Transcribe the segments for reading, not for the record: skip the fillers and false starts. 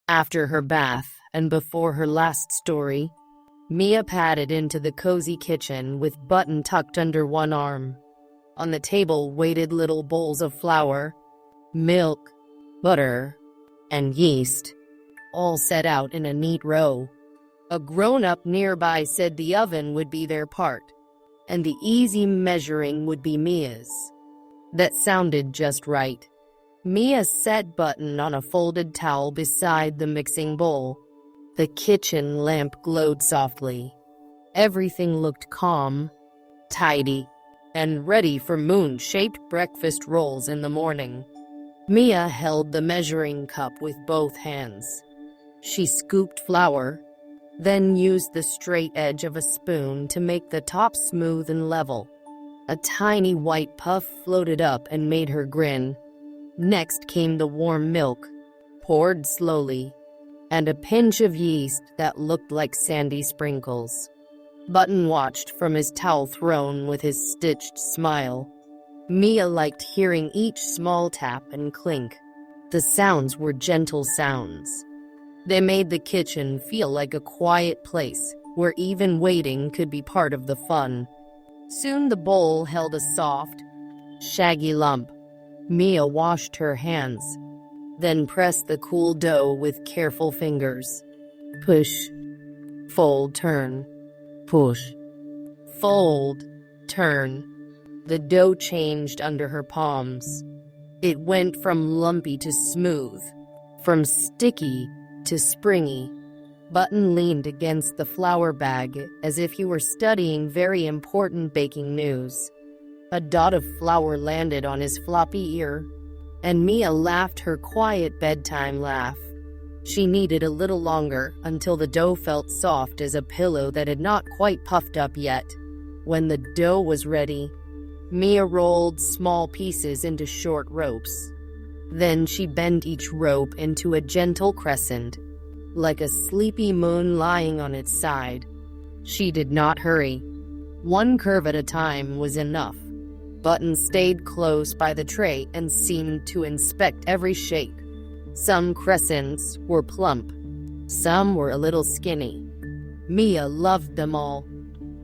After her bath and before her last story, Mia padded into the cozy kitchen with Button tucked under one arm. On the table waited little bowls of flour, milk, butter, and yeast, all set out in a neat row. A grown-up nearby said the oven would be their part, and the easy measuring would be Mia's. That sounded just right. Mia set Button on a folded towel beside the mixing bowl. The kitchen lamp glowed softly. Everything looked calm, tidy, and ready for moon-shaped breakfast rolls in the morning. Mia held the measuring cup with both hands. She scooped flour, then used the straight edge of a spoon to make the top smooth and level. A tiny white puff floated up and made her grin. Next came the warm milk, poured slowly, and a pinch of yeast that looked like sandy sprinkles. Button watched from his towel throne with his stitched smile. Mia liked hearing each small tap and clink. The sounds were gentle sounds. They made the kitchen feel like a quiet place where even waiting could be part of the fun. Soon the bowl held a soft, shaggy lump. Mia washed her hands, then pressed the cool dough with careful fingers. Push, fold, turn, push, fold, turn. The dough changed under her palms. It went from lumpy to smooth, from sticky to springy. Button leaned against the flour bag as if he were studying very important baking news. A dot of flour landed on his floppy ear, and Mia laughed her quiet bedtime laugh. She needed a little longer until the dough felt soft as a pillow that had not quite puffed up yet. When the dough was ready, Mia rolled small pieces into short ropes. Then she bent each rope into a gentle crescent, like a sleepy moon lying on its side. She did not hurry. One curve at a time was enough. Button stayed close by the tray and seemed to inspect every shape. Some crescents were plump, some were a little skinny. Mia loved them all.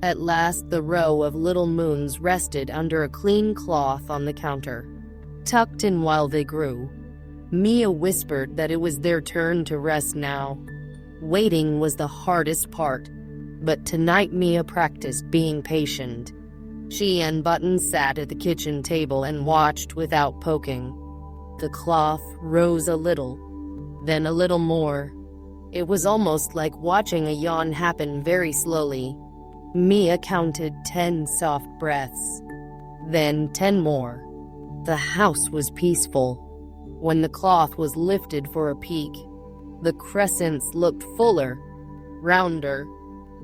At last, the row of little moons rested under a clean cloth on the counter, tucked in while they grew. Mia whispered that it was their turn to rest now. Waiting was the hardest part, but tonight Mia practiced being patient. She and Button sat at the kitchen table and watched without poking. The cloth rose a little, then a little more. It was almost like watching a yawn happen very slowly. Mia counted 10 soft breaths, then 10 more. The house was peaceful. When the cloth was lifted for a peek, the crescents looked fuller, rounder,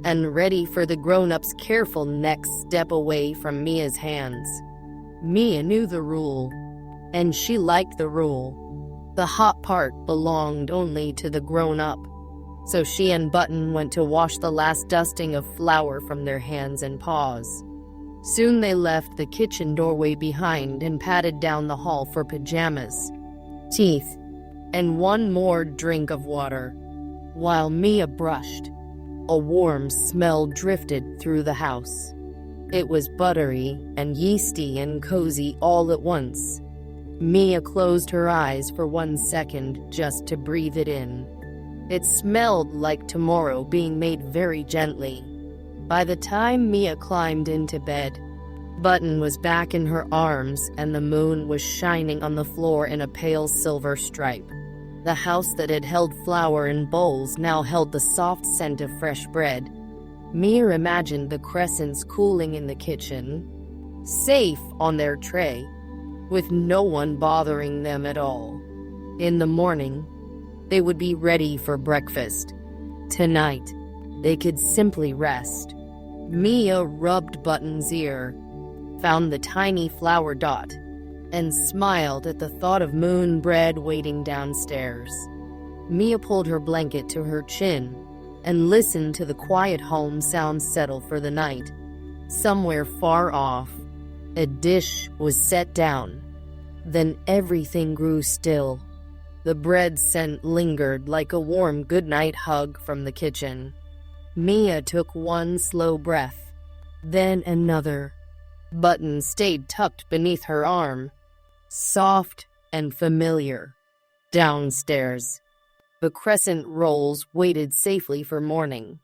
and ready for the grown-up's careful next step away from Mia's hands. Mia knew the rule, and she liked the rule. The hot part belonged only to the grown-up, so she and Button went to wash the last dusting of flour from their hands and paws. Soon they left the kitchen doorway behind and padded down the hall for pajamas, teeth, and one more drink of water. While Mia brushed, a warm smell drifted through the house. It was buttery and yeasty and cozy all at once. Mia closed her eyes for 1 second just to breathe it in. It smelled like tomorrow being made very gently. By the time Mia climbed into bed, Button was back in her arms and the moon was shining on the floor in a pale silver stripe. The house that had held flour in bowls now held the soft scent of fresh bread. Mia imagined the crescents cooling in the kitchen, safe on their tray, with no one bothering them at all. In the morning, they would be ready for breakfast. Tonight, they could simply rest. Mia rubbed Button's ear, found the tiny flour dot, and smiled at the thought of moon bread waiting downstairs. Mia pulled her blanket to her chin and listened to the quiet home sounds settle for the night. Somewhere far off, a dish was set down. Then everything grew still. The bread scent lingered like a warm goodnight hug from the kitchen. Mia took one slow breath, then another. Button stayed tucked beneath her arm, soft and familiar. Downstairs, the crescent rolls waited safely for morning.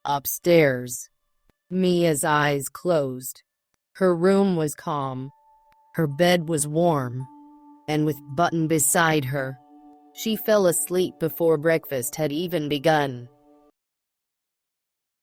Upstairs, Mia's eyes closed. Her room was calm. Her bed was warm. And with Button beside her, she fell asleep before breakfast had even begun.